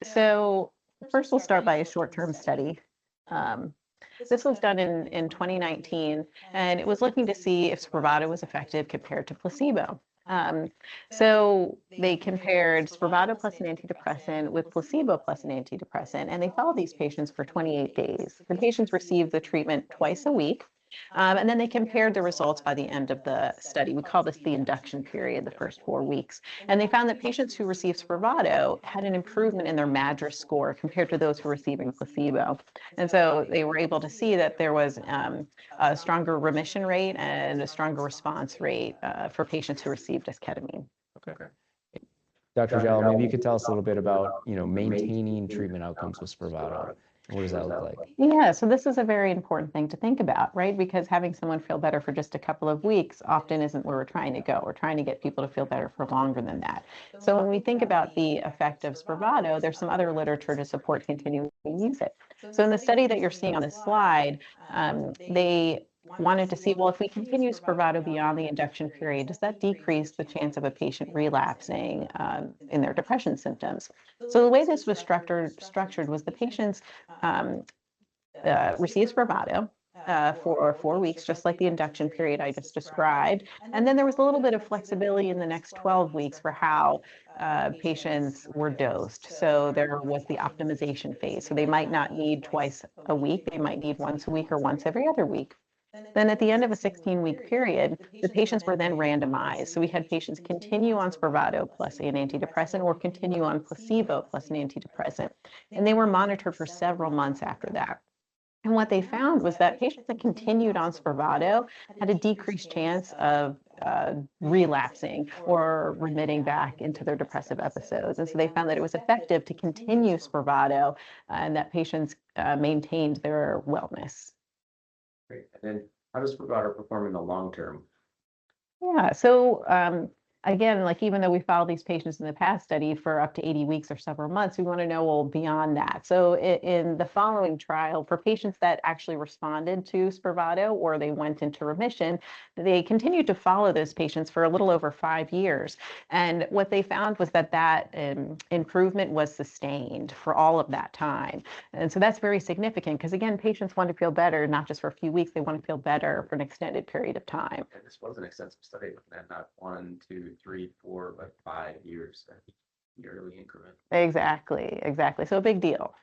So first we'll start by a short-term study. Um, this was done in 2019, and it was looking to see if Spravato was effective compared to placebo. So they compared Spravato plus an antidepressant with placebo plus an antidepressant, and they followed these patients for 28 days. The patients received the treatment twice a week. And then they compared the results by the end of the study. We call this the induction period, the first 4 weeks. And they found that patients who received Spravato had an improvement in their MADRS score compared to those who were receiving placebo. And so they were able to see that there was a stronger remission rate and a stronger response rate for patients who received esketamine. Okay. Dr. Gialo, maybe you could tell us a little bit about, maintaining treatment outcomes with Spravato. What does that look like? Yeah, so this is a very important thing to think about, right? Because having someone feel better for just a couple of weeks often isn't where we're trying to go. We're trying to get people to feel better for longer than that. So when we think about the effect of Spravato, there's some other literature to support continuing to use it. So in the study that you're seeing on this slide, they wanted to see, well, if we continue Spravato beyond the induction period, does that decrease the chance of a patient relapsing in their depression symptoms? So the way this was structured was the patients received Spravato for 4 weeks, just like the induction period I just described. And then there was a little bit of flexibility in the next 12 weeks for how patients were dosed. So there was the optimization phase. So they might not need twice a week. They might need once a week or once every other week. Then at the end of a 16-week period, the patients were then randomized. So we had patients continue on Spravato plus an antidepressant or continue on placebo plus an antidepressant. And they were monitored for several months after that. And what they found was that patients that continued on Spravato had a decreased chance of relapsing or remitting back into their depressive episodes. And so they found that it was effective to continue Spravato and that patients maintained their wellness. Great. And then how does Spravato perform in the long term? Yeah, so again, like even though we followed these patients in the past study for up to 80 weeks or several months, we want to know, well, beyond that. So in the following trial, for patients that actually responded to Spravato or they went into remission, they continued to follow those patients for a little over 5 years. And what they found was that improvement was sustained for all of that time. And so that's very significant because, again, patients want to feel better, not just for a few weeks, they want to feel better for an extended period of time. And this was an extensive study looking at not 1, 2, 3, 4, but 5 years, yearly increment. Exactly. So a big deal.